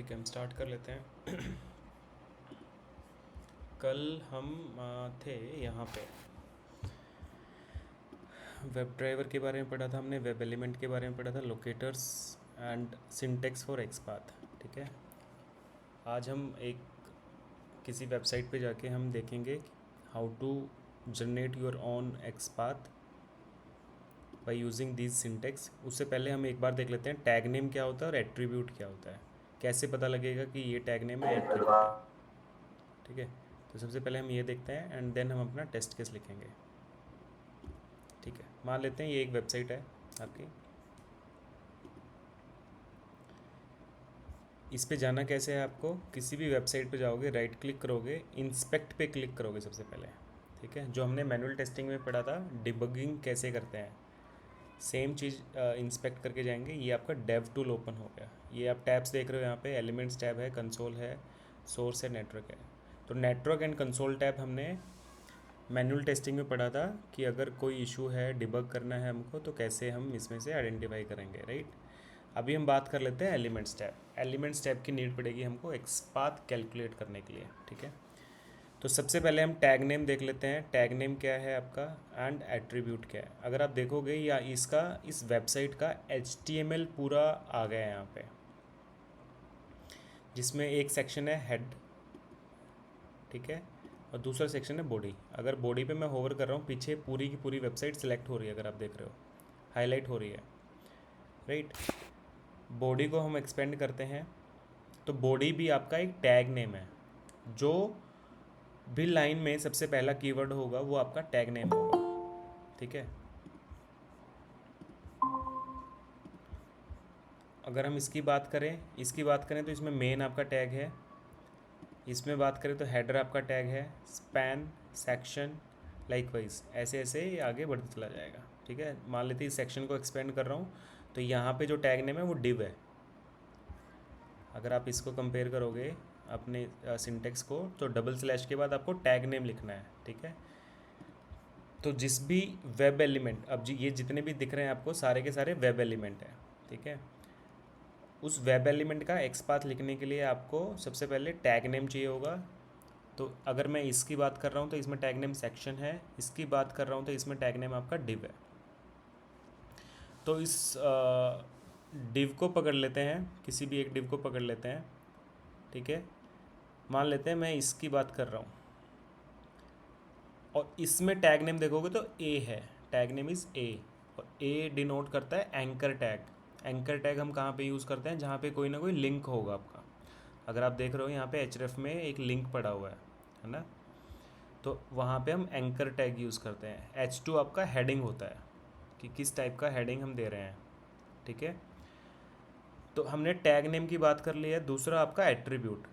ठीक है, हम स्टार्ट कर लेते हैं। कल हम थे यहाँ पे वेब ड्राइवर के बारे में पढ़ा था हमने, वेब एलिमेंट के बारे में पढ़ा था, locators and syntax for XPath. ठीक है, आज हम एक किसी वेबसाइट पे जाके हम देखेंगे how to generate your own XPath by using these syntax. उससे पहले हम एक बार देख लेते हैं टैग नेम क्या होता है और एट्रीब्यूट क्या होता है, कैसे पता लगेगा कि ये टैग नेम है, एट्रीब्यूट है। ठीक है, तो सबसे पहले हम ये देखते हैं एंड देन हम अपना टेस्ट केस लिखेंगे। ठीक है, मान लेते हैं ये एक वेबसाइट है आपकी। इस पे जाना कैसे है, आपको किसी भी वेबसाइट पे जाओगे, राइट क्लिक करोगे, इंस्पेक्ट पे क्लिक करोगे सबसे पहले। ठीक है, जो हमने मैनुअल टेस्टिंग में पढ़ा था डिबगिंग कैसे करते हैं, सेम चीज़ इंस्पेक्ट करके जाएंगे। ये आपका डेव टूल ओपन हो गया। ये आप टैब्स देख रहे हो, यहाँ पे एलिमेंट्स टैब है, कंसोल है, सोर्स है, नेटवर्क है। तो नेटवर्क एंड कंसोल टैब हमने मैनुअल टेस्टिंग में पढ़ा था कि अगर कोई इशू है, डिबग करना है हमको, तो कैसे हम इसमें से आइडेंटिफाई करेंगे, राइट। अभी हम बात कर लेते हैं एलिमेंट्स टैब। एलिमेंट्स टैब की नीड पड़ेगी हमको एक्सपाथ कैलकुलेट करने के लिए। ठीक है, तो सबसे पहले हम टैग नेम देख लेते हैं। टैग नेम क्या है आपका एंड एट्रीब्यूट क्या है। अगर आप देखोगे या इसका इस वेबसाइट का HTML पूरा आ गया है यहाँ पे, जिसमें एक सेक्शन है हेड, ठीक है, और दूसरा सेक्शन है बॉडी। अगर बॉडी पे मैं होवर कर रहा हूँ, पीछे पूरी की पूरी वेबसाइट सिलेक्ट हो रही है, अगर आप देख रहे हो हाईलाइट हो रही है, राइट। बॉडी को हम एक्सपेंड करते हैं तो बॉडी भी आपका एक टैग नेम है। जो भी लाइन में सबसे पहला कीवर्ड होगा वो आपका टैग नेम होगा। ठीक है, अगर हम इसकी बात करें तो इसमें मेन आपका टैग है। इसमें बात करें तो हेडर आपका टैग है, स्पैन, सेक्शन, लाइकवाइज ऐसे ऐसे ये आगे बढ़ते चला जाएगा। ठीक है, मान लेते हैं इस सेक्शन को एक्सपेंड कर रहा हूँ तो यहाँ पे जो टैग नेम है वो डिव है। अगर आप इसको कंपेयर करोगे अपने सिंटेक्स को, तो डबल स्लैश के बाद आपको टैग नेम लिखना है। ठीक है, तो जिस भी वेब एलिमेंट, अब जी ये जितने भी दिख रहे हैं आपको सारे के सारे वेब एलिमेंट हैं। ठीक है, उस वेब एलिमेंट का एक्सपाथ लिखने के लिए आपको सबसे पहले टैग नेम चाहिए होगा। तो अगर मैं इसकी बात कर रहा हूँ तो इसमें टैग नेम सेक्शन है, इसकी बात कर रहा हूँ तो इसमें टैग नेम आपका डिव है। तो इस डिव को पकड़ लेते हैं, किसी भी एक डिव को पकड़ लेते हैं। ठीक है, मान लेते हैं मैं इसकी बात कर रहा हूँ और इसमें टैग नेम देखोगे तो ए है, टैग नेम इज़ ए, और ए डिनोट करता है एंकर टैग। एंकर टैग हम कहाँ पे यूज़ करते हैं, जहाँ पे कोई ना कोई लिंक होगा आपका। अगर आप देख रहे हो यहाँ पे href में एक लिंक पड़ा हुआ है ना, तो वहाँ पे हम एंकर टैग यूज़ करते हैं। H2 आपका हेडिंग होता है कि किस टाइप का हेडिंग हम दे रहे हैं। ठीक है, तो हमने टैग नेम की बात कर ली है। दूसरा आपका एट्रीब्यूट।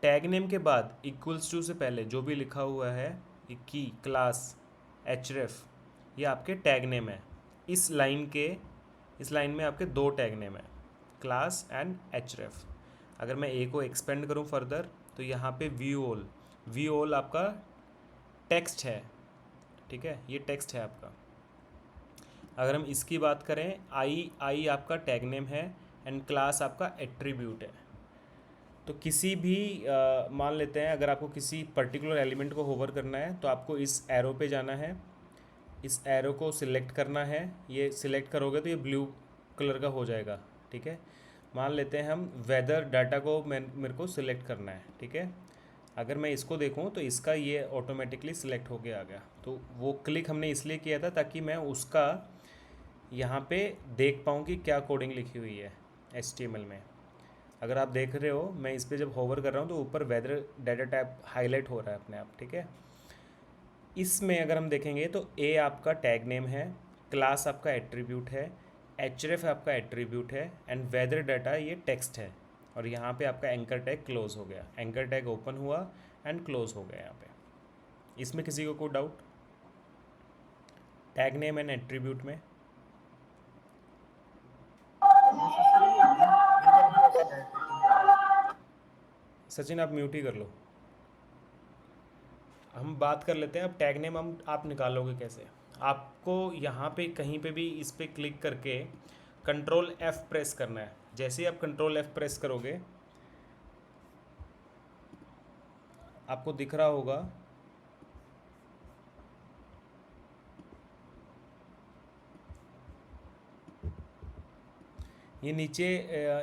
टैग नेम के बाद इक्वल्स टू से पहले जो भी लिखा हुआ है, की, क्लास, href, ये आपके टैग नेम है। इस लाइन में आपके दो टैग नेम है, क्लास एंड href। अगर मैं ए को एक्सपेंड करूं फर्दर तो यहाँ पे वी ऑल आपका टेक्स्ट है। ठीक है, ये टेक्स्ट है आपका। अगर हम इसकी बात करें, आई आपका टैग नेम है एंड क्लास आपका एट्रीब्यूट है। तो किसी भी मान लेते हैं अगर आपको किसी पर्टिकुलर एलिमेंट को होवर करना है तो आपको इस एरो पे जाना है, इस एरो को सिलेक्ट करना है। ये सिलेक्ट करोगे तो ये ब्लू कलर का हो जाएगा। ठीक है, मान लेते हैं हम वेदर डाटा को मेरे को सिलेक्ट करना है। ठीक है, अगर मैं इसको देखूं तो इसका ये ऑटोमेटिकली सिलेक्ट होके आ गया। तो वो क्लिक हमने इसलिए किया था ताकि मैं उसका यहाँ पे देख पाऊँ कि क्या कोडिंग लिखी हुई है HTML में। अगर आप देख रहे हो, मैं इस पर जब होवर कर रहा हूँ तो ऊपर वेदर डाटा टैब हाईलाइट हो रहा है अपने आप। ठीक है, इसमें अगर हम देखेंगे तो ए आपका टैग नेम है, क्लास आपका एट्रीब्यूट है, href आपका एट्रीब्यूट है एंड वेदर डाटा ये टेक्स्ट है। और यहाँ पे आपका एंकर टैग क्लोज हो गया, एंकर टैग ओपन हुआ एंड क्लोज हो गया यहाँ पे। इसमें किसी को कोई doubt tag name and attribute में? सचिन आप म्यूट ही कर लो। हम बात कर लेते हैं अब टैग नेम आप निकालोगे कैसे। आपको यहाँ पे कहीं पे भी इस पर क्लिक करके कंट्रोल F प्रेस करना है। जैसे ही आप कंट्रोल F प्रेस करोगे आपको दिख रहा होगा, ये नीचे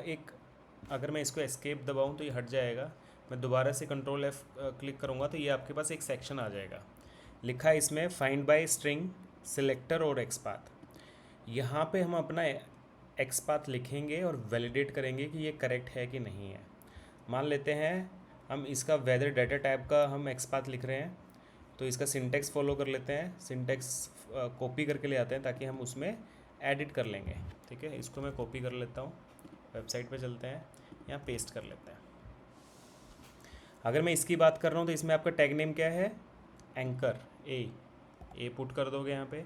एक, अगर मैं इसको एस्केप दबाऊं तो ये हट जाएगा। मैं दोबारा से कंट्रोल एफ क्लिक करूंगा तो ये आपके पास एक सेक्शन आ जाएगा। लिखा है इसमें फाइंड बाय स्ट्रिंग सिलेक्टर और एक्सपाथ। यहाँ पे हम अपना एक्सपाथ लिखेंगे और वैलिडेट करेंगे कि ये करेक्ट है कि नहीं है। मान लेते हैं हम इसका वेदर डाटा टाइप का हम एक्सपाथ लिख रहे हैं, तो इसका सिंटेक्स फॉलो कर लेते हैं। सिंटेक्स कॉपी करके ले आते हैं ताकि हम उसमें एडिट कर लेंगे। ठीक है, इसको मैं कॉपी कर लेता हूँ, वेबसाइट पे चलते हैं, यहाँ पेस्ट कर लेते हैं। अगर मैं इसकी बात कर रहा हूँ तो इसमें आपका टैग नेम क्या है, एंकर ए पुट कर दोगे यहाँ पे।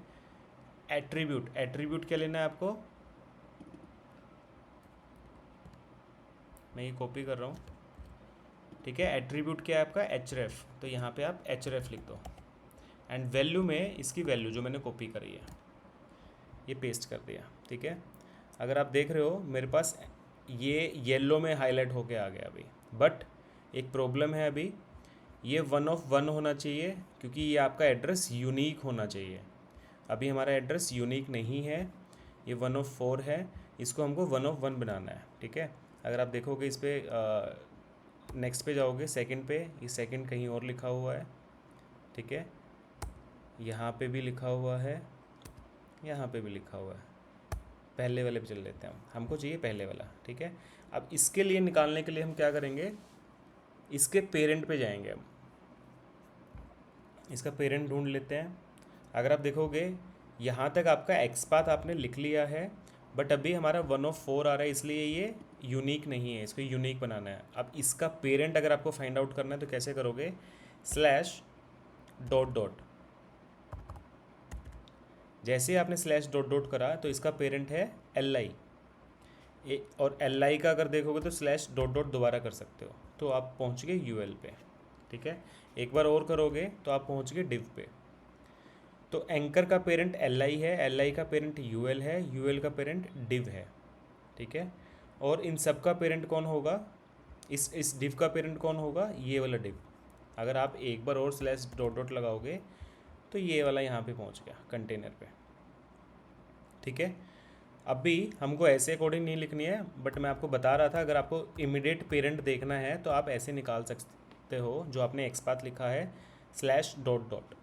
एट्रीब्यूट क्या लेना है आपको, मैं ये कॉपी कर रहा हूँ। ठीक है, एट्रीब्यूट क्या है आपका, एचरेफ, तो यहाँ पे आप एचरेफ लिख दो। एंड वैल्यू में इसकी वैल्यू जो मैंने कॉपी करी है ये पेस्ट कर दिया। ठीक है, अगर आप देख रहे हो मेरे पास ये येलो में हाईलाइट होके आ गया अभी, बट एक प्रॉब्लम है अभी, ये 1 होना चाहिए क्योंकि ये आपका एड्रेस यूनिक होना चाहिए। अभी हमारा एड्रेस यूनिक नहीं है, ये 1 है, इसको हमको 1 बनाना है। ठीक है, अगर आप देखोगे इस पर नेक्स्ट पे जाओगे, सेकंड पे, ये सेकंड कहीं और लिखा हुआ है। ठीक है, यहाँ पे भी लिखा हुआ है, यहाँ पे भी लिखा हुआ है। पहले वाले पे चल लेते हैं, हमको चाहिए पहले वाला। ठीक है, अब इसके लिए निकालने के लिए हम क्या करेंगे, इसके पेरेंट पे जाएंगे, हम इसका पेरेंट ढूंढ लेते हैं। अगर आप देखोगे यहाँ तक आपका एक्सपाथ आपने लिख लिया है, बट अभी हमारा 1 आ रहा है, इसलिए ये यूनिक नहीं है, इसको यूनिक बनाना है। अब इसका पेरेंट अगर आपको फाइंड आउट करना है तो कैसे करोगे, /डॉट। जैसे आपने /डॉट करा तो इसका पेरेंट है li, और li का अगर देखोगे तो /डॉट दोबारा कर सकते हो, तो आप पहुँच गए ul पे। ठीक है, एक बार और करोगे तो आप पहुँच गए div पे। तो एंकर का पेरेंट li है, li का पेरेंट ul है, ul का पेरेंट div है। ठीक है, और इन सब का पेरेंट कौन होगा, इस div का पेरेंट कौन होगा, ये वाला div। अगर आप एक बार और /डॉट लगाओगे तो ये वाला यहाँ पे पहुँच गया कंटेनर पे। ठीक है, अभी हमको ऐसे अकॉर्डिंग नहीं लिखनी है, बट मैं आपको बता रहा था अगर आपको इमीडिएट पेरेंट देखना है तो आप ऐसे निकाल सकते हो, जो आपने एक्सपाथ लिखा है /डॉट,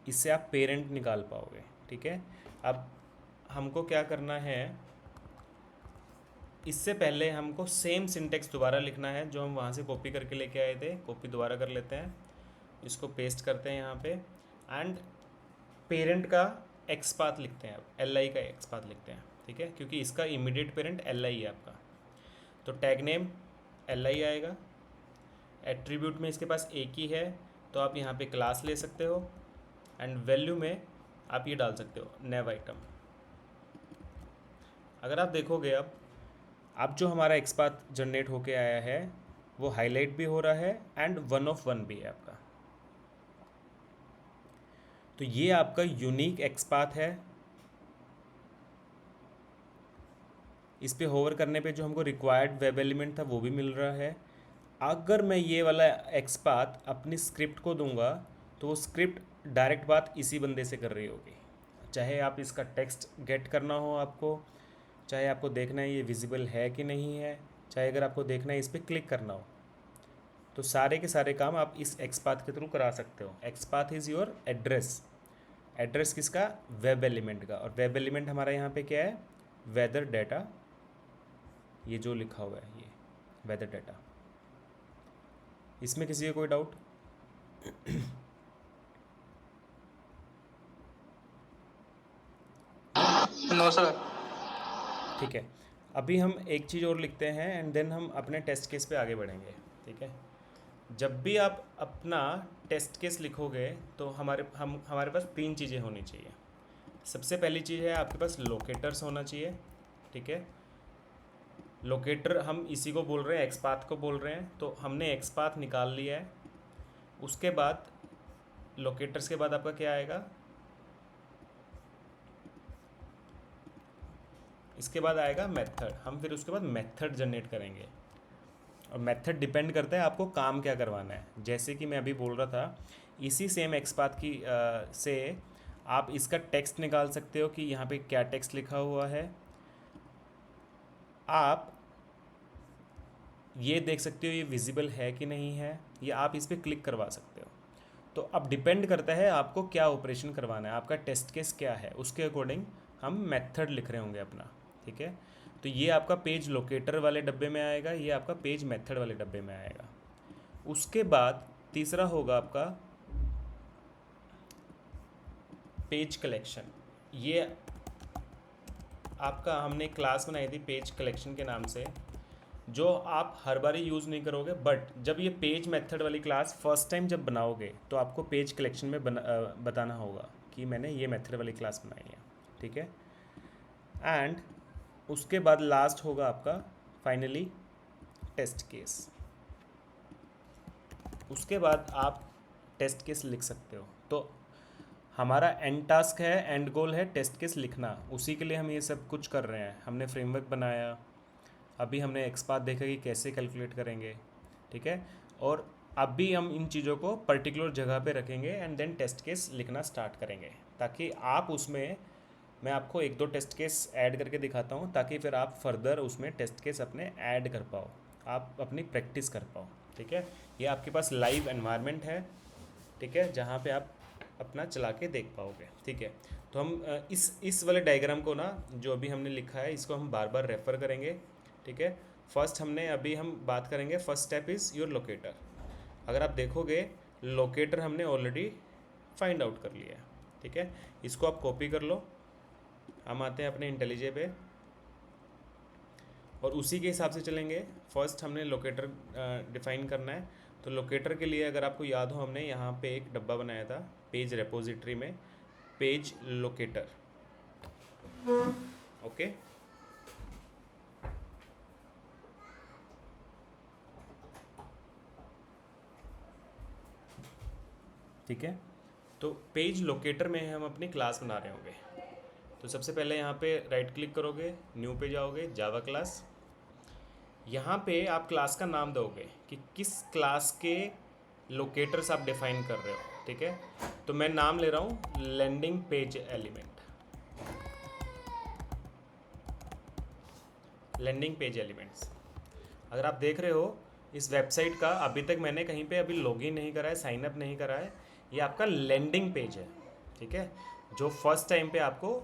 इससे आप पेरेंट निकाल पाओगे। ठीक है, अब हमको क्या करना है, इससे पहले हमको सेम सिंटेक्स दोबारा लिखना है जो हम वहाँ से कॉपी करके लेके आए थे। कॉपी दोबारा कर लेते हैं, इसको पेस्ट करते हैं यहाँ पे, एंड पेरेंट का एक्सपाथ लिखते हैं, अब li का एक्सपाथ लिखते हैं। ठीक है, क्योंकि इसका इमीडिएट पेरेंट li है आपका, तो टैग नेम li आएगा। एट्रीब्यूट में इसके पास एक ही है, तो आप यहाँ पे क्लास ले सकते हो, एंड वैल्यू में आप ये डाल सकते हो नैव आइटम। अगर आप देखोगे अब जो हमारा एक्सपाथ जनरेट होके आया है वो हाईलाइट भी हो रहा है एंड 1 भी है आपका, तो ये आपका यूनिक एक्सपाथ है। इस पे होवर करने पे जो हमको रिक्वायर्ड वेब एलिमेंट था वो भी मिल रहा है। अगर मैं ये वाला एक्सपाथ अपनी स्क्रिप्ट को दूंगा तो वो स्क्रिप्ट डायरेक्ट बात इसी बंदे से कर रही होगी, चाहे आप इसका टेक्स्ट गेट करना हो आपको, चाहे आपको देखना है ये विजिबल है कि नहीं है, चाहे अगर आपको देखना है इस पर क्लिक करना हो, तो सारे के सारे काम आप इस एक्सपाथ के थ्रू करा सकते हो। एक्सपाथ इज़ योर एड्रेस किसका, वेब एलिमेंट का, और वेब एलिमेंट हमारा यहाँ पे क्या है, वेदर डाटा, ये जो लिखा हुआ है ये वेदर डाटा। इसमें किसी का कोई डाउट? No sir. ठीक है, अभी हम एक चीज़ और लिखते हैं एंड देन हम अपने टेस्ट केस पे आगे बढ़ेंगे। ठीक है, जब भी आप अपना टेस्ट केस लिखोगे तो हमारे पास 3 चीज़ें होनी चाहिए। सबसे पहली चीज़ है आपके पास लोकेटर्स होना चाहिए। ठीक है, लोकेटर हम इसी को बोल रहे हैं, एक्सपाथ को बोल रहे हैं, तो हमने एक्सपाथ निकाल लिया है। उसके बाद लोकेटर्स के बाद आपका क्या आएगा, इसके बाद आएगा मेथड। हम फिर उसके बाद मेथड जनरेट करेंगे, और मेथड डिपेंड करता है आपको काम क्या करवाना है। जैसे कि मैं अभी बोल रहा था, इसी सेम एक्सपाथ की से आप इसका टेक्स्ट निकाल सकते हो कि यहाँ पे क्या टेक्स्ट लिखा हुआ है। आप ये देख सकते हो ये विजिबल है कि नहीं है, या आप इस पर क्लिक करवा सकते हो। तो अब डिपेंड करता है आपको क्या ऑपरेशन करवाना है, आपका टेस्ट केस क्या है, उसके अकॉर्डिंग हम मेथड लिख रहे होंगे अपना। ठीक है, तो ये आपका पेज लोकेटर वाले डब्बे में आएगा, ये आपका पेज मेथड वाले डब्बे में आएगा। उसके बाद तीसरा होगा आपका पेज कलेक्शन। ये आपका हमने क्लास बनाई थी पेज कलेक्शन के नाम से, जो आप हर बार यूज़ नहीं करोगे, बट जब ये पेज मेथड वाली क्लास फर्स्ट टाइम जब बनाओगे तो आपको पेज कलेक्शन में बताना होगा कि मैंने ये मेथड वाली क्लास बनाई है। ठीक है, एंड उसके बाद लास्ट होगा आपका फाइनली टेस्ट केस। उसके बाद आप टेस्ट केस लिख सकते हो। तो हमारा एंड टास्क है, एंड गोल है टेस्ट केस लिखना। उसी के लिए हम ये सब कुछ कर रहे हैं। हमने फ्रेमवर्क बनाया, अभी हमने एक्सपाथ देखा कि कैसे कैलकुलेट करेंगे। ठीक है, और अभी हम इन चीज़ों को पर्टिकुलर जगह पे रखेंगे एंड देन टेस्ट केस लिखना स्टार्ट करेंगे, ताकि आप उसमें, मैं आपको एक दो टेस्ट केस ऐड करके दिखाता हूँ, ताकि फिर आप फर्दर उसमें टेस्ट केस अपने ऐड कर पाओ, आप अपनी प्रैक्टिस कर पाओ। ठीक है, ये आपके पास लाइव एनवायरनमेंट है। ठीक है, जहाँ पे आप अपना चला के देख पाओगे। ठीक है, तो हम इस वाले डायग्राम को ना, जो अभी हमने लिखा है, इसको हम बार बार रेफ़र करेंगे। ठीक है, फर्स्ट अभी हम बात करेंगे, first step is your locator. अगर आप देखोगे, लोकेटर हमने ऑलरेडी फाइंड आउट कर लिया है। ठीक है, इसको आप कॉपी कर लो। हम आते हैं अपने इंटेलिजे पे और उसी के हिसाब से चलेंगे। फर्स्ट हमने लोकेटर डिफाइन करना है। तो लोकेटर के लिए अगर आपको याद हो, हमने यहाँ पे एक डब्बा बनाया था पेज रेपोजिटरी में, पेज लोकेटर। ओके, ठीक है, तो पेज लोकेटर में हम अपनी क्लास बना रहे होंगे। तो सबसे पहले यहाँ पे राइट क्लिक करोगे, न्यू पे जाओगे, जावा क्लास। यहाँ पे आप क्लास का नाम दोगे कि किस क्लास के लोकेटर्स आप डिफाइन कर रहे हो। ठीक है, तो मैं नाम ले रहा हूँ landing page element. Landing page elements, अगर आप देख रहे हो इस वेबसाइट का, अभी तक मैंने कहीं पे अभी लॉगिन नहीं करा है, साइन अप नहीं करा है। ये आपका लैंडिंग पेज है। ठीक है, जो फर्स्ट टाइम पे आपको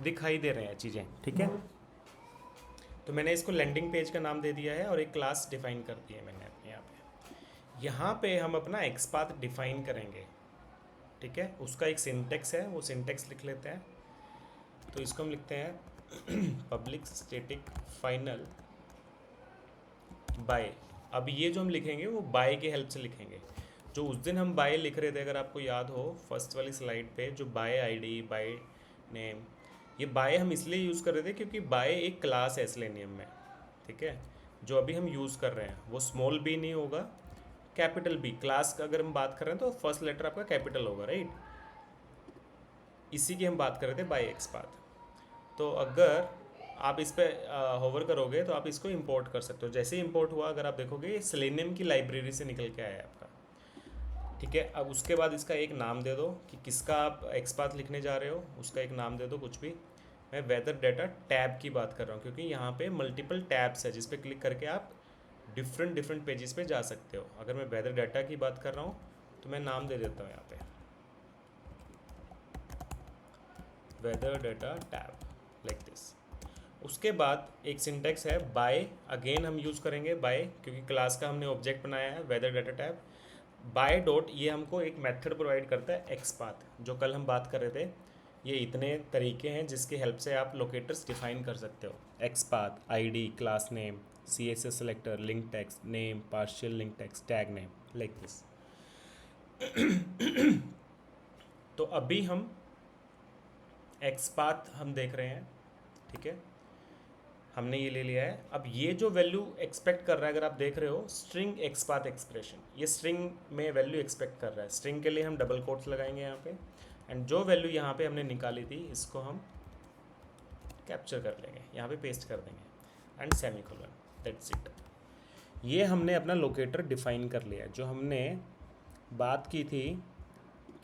दिखाई दे रहे हैं चीज़ें। ठीक है, तो मैंने इसको लैंडिंग पेज का नाम दे दिया है और एक क्लास डिफाइन कर दी है मैंने अपने यहाँ पे हम अपना एक्सपाथ डिफाइन करेंगे। ठीक है, उसका एक सिंटेक्स है, वो सिंटेक्स लिख लेते हैं। तो इसको हम लिखते हैं पब्लिक स्टैटिक फाइनल बाय। अब ये जो हम लिखेंगे वो बाय के हेल्प से लिखेंगे। जो उस दिन हम बाय लिख रहे थे, अगर आपको याद हो फर्स्ट वाली स्लाइड पे, जो बाय आईडी, बाय नेम, ये बाय हम इसलिए यूज़ कर रहे थे क्योंकि बाय एक क्लास है सेलेनियम में। ठीक है, जो अभी हम यूज़ कर रहे हैं वो स्मॉल बी नहीं होगा, कैपिटल बी। क्लास का अगर हम बात कर रहे हैं तो फर्स्ट लेटर आपका कैपिटल होगा, राइट। इसी की हम बात कर रहे थे बाय एक्सपाथ। तो अगर आप इस पर होवर करोगे तो आप इसको इंपोर्ट कर सकते हो। जैसे ही इंपोर्ट हुआ, अगर आप देखोगे ये सेलेनियम की लाइब्रेरी से निकल के आया है आपका। ठीक है, अब उसके बाद इसका एक नाम दे दो कि किसका आप एक्सपाथ लिखने जा रहे हो, उसका एक नाम दे दो कुछ भी। मैं वेदर डाटा टैब की बात कर रहा हूँ क्योंकि यहाँ पे मल्टीपल टैब्स है जिस पे क्लिक करके आप डिफरेंट पेजेस पे जा सकते हो। अगर मैं वेदर डाटा की बात कर रहा हूँ तो मैं नाम दे देता हूँ यहाँ पे weather data tab, like this. उसके बाद एक सिंटेक्स है बाय, अगेन हम यूज़ करेंगे बाय क्योंकि क्लास का हमने ऑब्जेक्ट बनाया है weather data tab. By dot, ये हमको एक मेथड प्रोवाइड करता है एक्सपाथ, जो कल हम बात कर रहे थे। ये इतने तरीके हैं जिसकी हेल्प से आप लोकेटर्स डिफाइन कर सकते हो। XPath, ID, class name, CSS selector, link text, name, partial link text, tag name, like this. तो अभी हम एक्सपाथ हम देख रहे हैं। ठीक है, हमने ये ले लिया है। अब ये जो वैल्यू एक्सपेक्ट कर रहा है, अगर आप देख रहे हो स्ट्रिंग एक्सपाथ एक्सप्रेशन, ये स्ट्रिंग में वैल्यू एक्सपेक्ट कर रहा है। स्ट्रिंग के लिए हम डबल कोट्स लगाएंगे यहाँ पे, एंड जो वैल्यू यहाँ पे हमने निकाली थी इसको हम कैप्चर कर लेंगे, यहाँ पे पेस्ट कर देंगे एंड सेमीकोलन, दैट्स इट। ये हमने अपना लोकेटर डिफाइन कर लिया। जो हमने बात की थी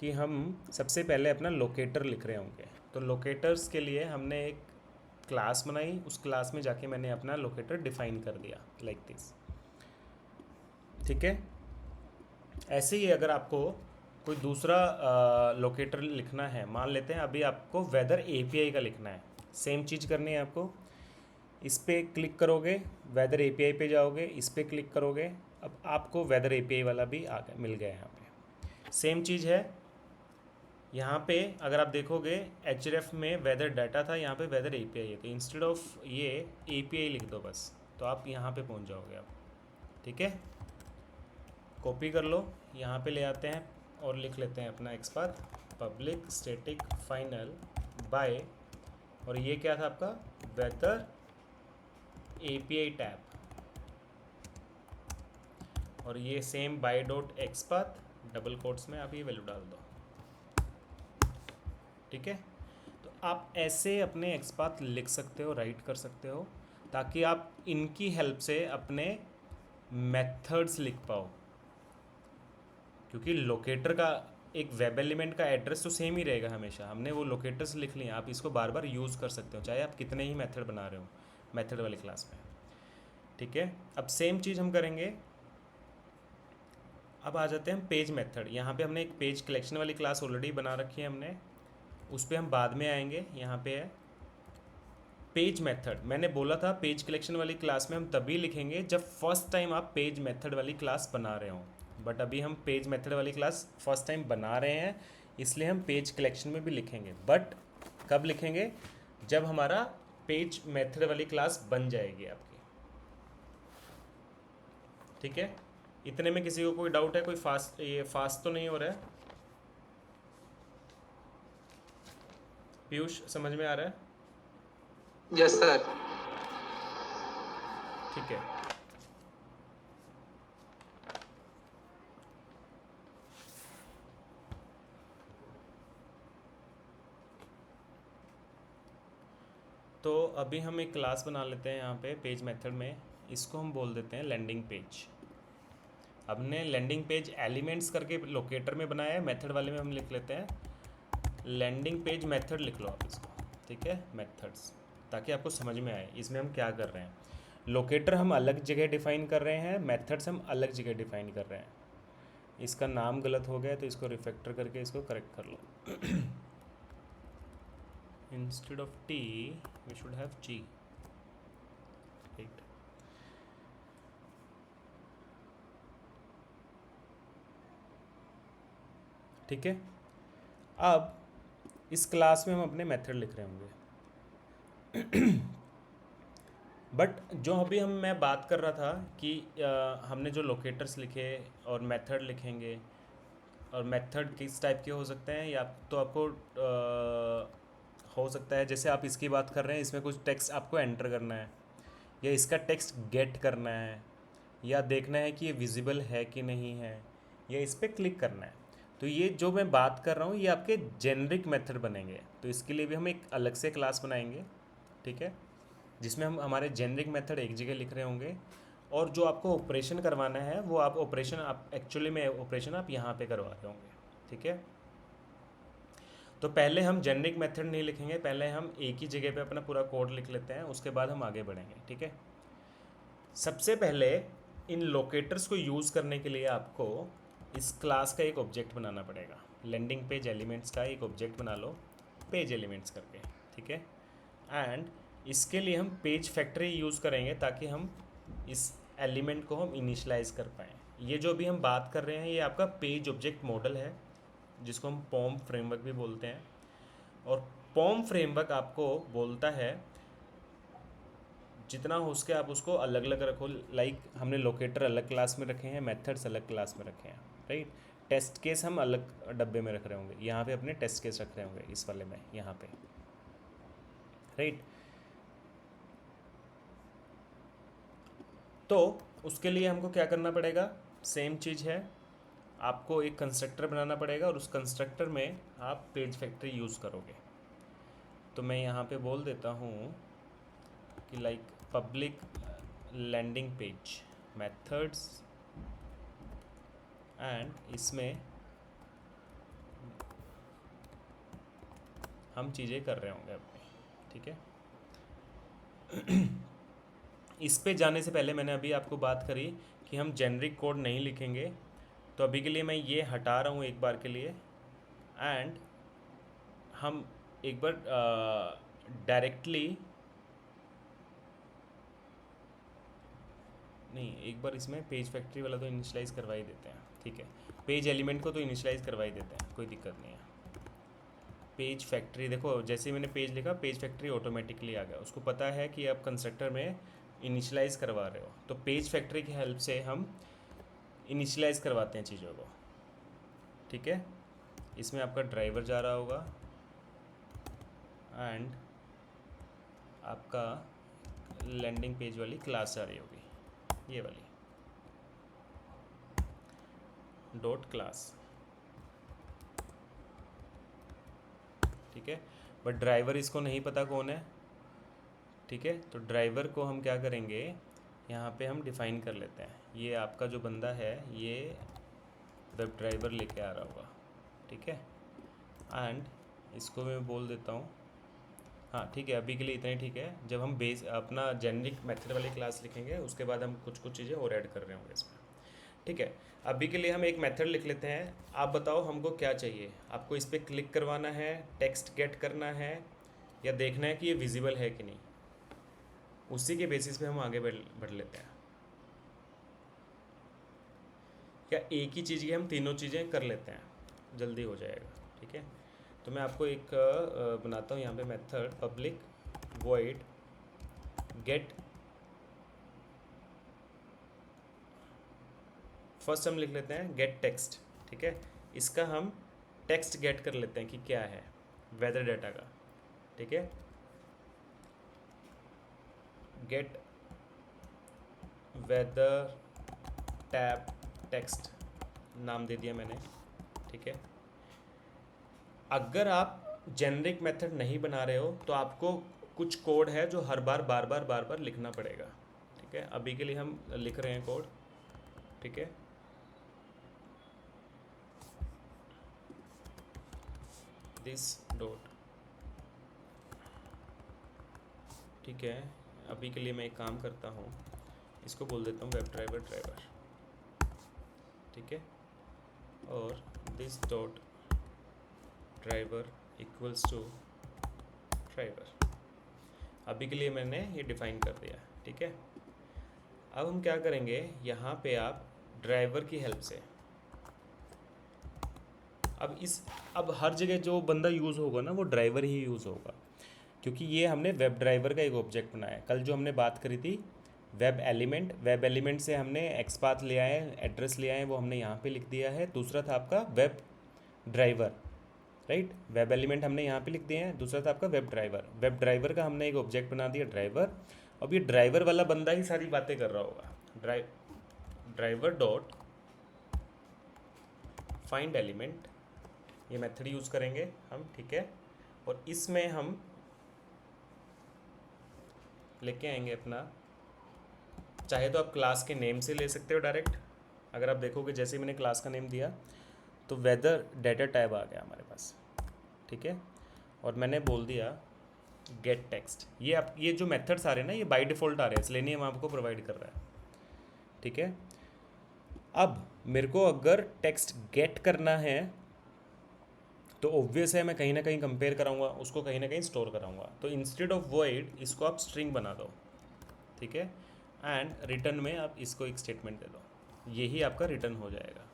कि हम सबसे पहले अपना लोकेटर लिख रहे होंगे, तो लोकेटर्स के लिए हमने एक क्लास बनाई, उस क्लास में जाके मैंने अपना लोकेटर डिफाइन कर दिया लाइक दिस। ठीक है। ऐसे ही अगर आपको कोई दूसरा लोकेटर लिखना है, मान लेते हैं अभी आपको वेदर एपीआई का लिखना है, सेम चीज़ करनी है आपको। इस पर क्लिक करोगे, वेदर एपीआई पे जाओगे, इस पर क्लिक करोगे, अब आपको वेदर एपीआई वाला भी आ गया, मिल गया। यहाँ पे सेम चीज़ है। यहाँ पे अगर आप देखोगे एचरेफ में वेदर डाटा था, यहाँ पे वेदर एपीआई है, तो इंस्टेड ऑफ ये एपीआई लिख दो बस, तो आप यहाँ पे पहुँच जाओगे आप। ठीक है, कॉपी कर लो, यहाँ पे ले आते हैं और लिख लेते हैं अपना xpath public static final by, और ये क्या था आपका वेदर एपीआई टैब, और ये same by dot xpath double quotes में आप ये वैल्यू डाल दो। ठीक है, तो आप ऐसे अपने एक्सपाथ लिख सकते हो, राइट कर सकते हो, ताकि आप इनकी हेल्प से अपने मेथड्स लिख पाओ। क्योंकि लोकेटर का एक वेब एलिमेंट का एड्रेस तो सेम ही रहेगा हमेशा, हमने वो लोकेटर्स लिख लिए, आप इसको बार बार यूज़ कर सकते हो चाहे आप कितने ही मेथड बना रहे हो मेथड वाली क्लास में। ठीक है, अब सेम चीज़ हम करेंगे। अब आ जाते हैं पेज मेथड। यहाँ पे हमने एक पेज कलेक्शन वाली क्लास ऑलरेडी बना रखी है हमने, उस पर हम बाद में आएंगे। यहाँ पे है पेज मेथड। मैंने बोला था पेज कलेक्शन वाली क्लास में हम तभी लिखेंगे जब फर्स्ट टाइम आप पेज मेथड वाली क्लास बना रहे हो, बट अभी हम पेज मेथड वाली क्लास फर्स्ट टाइम बना रहे हैं, इसलिए हम पेज कलेक्शन में भी लिखेंगे। बट कब लिखेंगे? जब हमारा पेज मेथड वाली क्लास बन जाएगी आपकी। ठीक है, इतने में किसी को कोई डाउट है? कोई फास्ट तो नहीं हो रहा है? पीयूष समझ में आ रहा है? Yes sir. ठीक है, तो अभी हम एक क्लास बना लेते हैं यहाँ पे पेज मेथड में, इसको हम बोल देते हैं लैंडिंग पेज। हमने लैंडिंग पेज एलिमेंट्स करके लोकेटर में बनाया है, मेथड वाले में हम लिख लेते हैं लैंडिंग पेज मेथड, लिख लो आप इसको। ठीक है, मेथड्स, ताकि आपको समझ में आए इसमें हम क्या कर रहे हैं। लोकेटर हम अलग जगह डिफाइन कर रहे हैं, मेथड्स हम अलग जगह डिफाइन कर रहे हैं। इसका नाम गलत हो गया तो इसको रिफैक्टर करके इसको करेक्ट कर लो। instead of T we should have G, right? ठीक है, अब इस क्लास में हम अपने मेथड लिख रहे होंगे। बट जो अभी मैं बात कर रहा था कि हमने जो लोकेटर्स लिखे और मेथड लिखेंगे, और मेथड किस टाइप के हो सकते हैं, या तो आपको हो सकता है जैसे आप इसकी बात कर रहे हैं, इसमें कुछ टेक्स्ट आपको एंटर करना है, या इसका टेक्स्ट गेट करना है, या देखना है कि ये विजिबल है कि नहीं है, या इस पर क्लिक करना है। तो ये जो मैं बात कर रहा हूँ ये आपके जेनरिक मेथड बनेंगे, तो इसके लिए भी हम एक अलग से क्लास बनाएंगे। ठीक है, जिसमें हम हमारे जेनरिक मेथड एक जगह लिख रहे होंगे, और जो आपको ऑपरेशन करवाना है वो आप ऑपरेशन आप एक्चुअली में ऑपरेशन आप यहाँ पे करवा रहे होंगे। ठीक है, तो पहले हम जेनरिक मेथड नहीं लिखेंगे, पहले हम एक ही जगह पे अपना पूरा कोड लिख लेते हैं, उसके बाद हम आगे बढ़ेंगे। ठीक है, सबसे पहले इन लोकेटर्स को यूज़ करने के लिए आपको इस क्लास का एक ऑब्जेक्ट बनाना पड़ेगा। लैंडिंग पेज एलिमेंट्स का एक ऑब्जेक्ट बना लो पेज एलिमेंट्स करके। ठीक है, एंड इसके लिए हम पेज फैक्ट्री यूज़ करेंगे ताकि हम इस एलिमेंट को हम इनिशलाइज कर पाएँ। ये जो भी हम बात कर रहे हैं ये आपका पेज ऑब्जेक्ट मॉडल है, जिसको हम पॉम फ्रेमवर्क भी बोलते हैं। और पॉम फ्रेमवर्क आपको बोलता है जितना हो सके आप उसको अलग अलग रखो। लाइक हमने लोकेटर अलग क्लास में रखे हैं, मेथड्स अलग क्लास में रखे हैं, राइट। टेस्ट केस हम अलग डब्बे में रख रहे होंगे, यहाँ पे अपने टेस्ट केस रख रहे होंगे इस वाले में, यहाँ पे, राइट। तो उसके लिए हमको क्या करना पड़ेगा? सेम चीज़ है, आपको एक कंस्ट्रक्टर बनाना पड़ेगा, और उस कंस्ट्रक्टर में आप पेज फैक्ट्री यूज़ करोगे। तो मैं यहाँ पे बोल देता हूँ कि like public landing page, methods and इसमें हम चीज़ें कर रहे होंगे अपनी, ठीक है। इस पे जाने से पहले मैंने अभी आपको बात करी कि हम जेनरिक कोड नहीं लिखेंगे, तो अभी के लिए मैं ये हटा रहा हूँ एक बार के लिए, एंड हम एक बार डायरेक्टली नहीं, एक बार इसमें पेज फैक्ट्री वाला तो इनिशियलाइज़ करवा ही देते हैं, ठीक है। पेज एलिमेंट को तो इनिशियलाइज़ करवा ही देते हैं, कोई दिक्कत नहीं है। पेज फैक्ट्री देखो, जैसे ही मैंने पेज लिखा पेज फैक्ट्री ऑटोमेटिकली आ गया, उसको पता है कि आप कंस्ट्रक्टर में इनिशियलाइज़ करवा रहे हो, तो पेज फैक्ट्री की हेल्प से हम इनिशियलाइज़ करवाते हैं चीज़ों को, ठीक है। इसमें आपका ड्राइवर जा रहा होगा एंड आपका लैंडिंग पेज वाली क्लास जा रही होगी, ये वाली डॉट क्लास, ठीक है। बट ड्राइवर इसको नहीं पता कौन है, ठीक है। तो ड्राइवर को हम क्या करेंगे, यहाँ पे हम डिफ़ाइन कर लेते हैं, ये आपका जो बंदा है ये वेब ड्राइवर लेके आ रहा होगा, ठीक है। एंड इसको मैं बोल देता हूँ, हाँ ठीक है, अभी के लिए इतना ही ठीक है। जब हम बेस अपना जेनरिक मेथड वाली क्लास लिखेंगे उसके बाद हम कुछ कुछ चीज़ें और ऐड कर रहे होंगे इसमें, ठीक है। अभी के लिए हम एक मेथड लिख लेते हैं। आप बताओ हमको क्या चाहिए, आपको इस पर क्लिक करवाना है, टेक्स्ट गेट करना है, या देखना है कि ये विजिबल है कि नहीं, उसी के बेसिस पे हम आगे बढ़ लेते हैं। या एक ही चीज़ की हम तीनों चीज़ें कर लेते हैं, जल्दी हो जाएगा, ठीक है। तो मैं आपको एक बनाता हूँ यहाँ पे method public void get, first हम लिख लेते हैं गेट टेक्स्ट, ठीक है। इसका हम टेक्स्ट गेट कर लेते हैं कि क्या है, वेदर डाटा का, ठीक है। गेट वेदर टैब टेक्स्ट नाम दे दिया मैंने, ठीक है। अगर आप जेनरिक मेथड नहीं बना रहे हो तो आपको कुछ कोड है जो हर बार बार बार लिखना पड़ेगा, ठीक है। अभी के लिए हम लिख रहे हैं कोड, ठीक है। दिस डॉट, ठीक है। अभी के लिए मैं एक काम करता हूँ, इसको बोल देता हूँ वेब ड्राइवर, ठीक है। और this dot driver equals to driver, अभी के लिए मैंने ये डिफ़ाइन कर दिया, ठीक है। अब हम क्या करेंगे, यहाँ पे आप ड्राइवर की हेल्प से अब हर जगह जो बंदा यूज़ होगा ना वो ड्राइवर ही यूज़ होगा, क्योंकि ये हमने वेब ड्राइवर का एक ऑब्जेक्ट बनाया है। कल जो हमने बात करी थी वेब एलिमेंट से हमने एक्सपाथ ले आए, एड्रेस ले आए, वो हमने यहाँ पे लिख दिया है। दूसरा था आपका web driver, right. Web element हमने यहाँ पे लिख दिए हैं, दूसरा था आपका वेब ड्राइवर का हमने एक ऑब्जेक्ट बना दिया ड्राइवर। अब ये ड्राइवर वाला बंदा ही सारी बातें कर रहा होगा, ड्राइवर डॉट फाइंड एलिमेंट, ये मेथड यूज़ करेंगे हम, ठीक है। और इसमें हम लेके आएंगे अपना, चाहे तो आप क्लास के नेम से ले सकते हो डायरेक्ट। अगर आप देखोगे जैसे ही मैंने क्लास का नेम दिया तो वेदर डाटा टैब आ गया हमारे पास, ठीक है। और मैंने बोल दिया गेट टेक्स्ट, ये जो मेथड्स आ रहे हैं ना ये बाय डिफ़ॉल्ट आ रहे हैं, इसलिए नहीं हम आपको प्रोवाइड कर रहा है, ठीक है। अब मेरे को अगर टेक्स्ट गेट करना है तो ऑब्वियस है मैं कहीं ना कहीं कंपेयर कराऊंगा, उसको कहीं ना कहीं स्टोर कराऊंगा। तो इंस्टेड ऑफ वॉइड इसको आप स्ट्रिंग बना दो, ठीक है। एंड रिटर्न में आप इसको एक स्टेटमेंट दे दो, यही आपका रिटर्न हो जाएगा।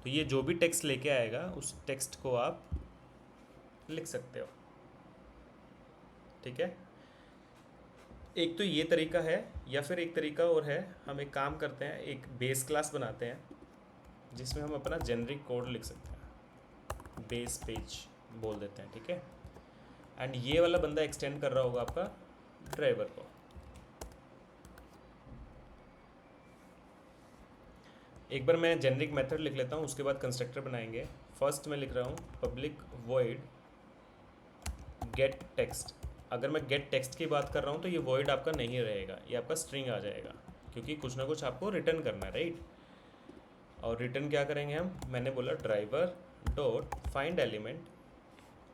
तो ये जो भी टेक्स्ट लेके आएगा उस टेक्स्ट को आप लिख सकते हो, ठीक है। एक तो ये तरीका है, या फिर एक तरीका और है, हम एक काम करते हैं, एक बेस क्लास बनाते हैं जिसमें हम अपना जेनरिक कोड लिख सकते हैं, बेस पेज बोल देते हैं, ठीक है। एंड ये वाला बंदा एक्सटेंड कर रहा होगा आपका ड्राइवर को। एक बार मैं जेनरिक मेथड लिख लेता हूँ, उसके बाद कंस्ट्रक्टर बनाएंगे। फर्स्ट मैं लिख रहा हूँ पब्लिक वॉइड गेट टेक्स्ट। अगर मैं गेट टेक्स्ट की बात कर रहा हूँ तो ये वॉइड आपका नहीं रहेगा, ये आपका स्ट्रिंग आ जाएगा, क्योंकि कुछ ना कुछ आपको रिटर्न करना है, राइट। और रिटर्न क्या करेंगे हम, मैंने बोला ड्राइवर डॉट फाइंड एलिमेंट,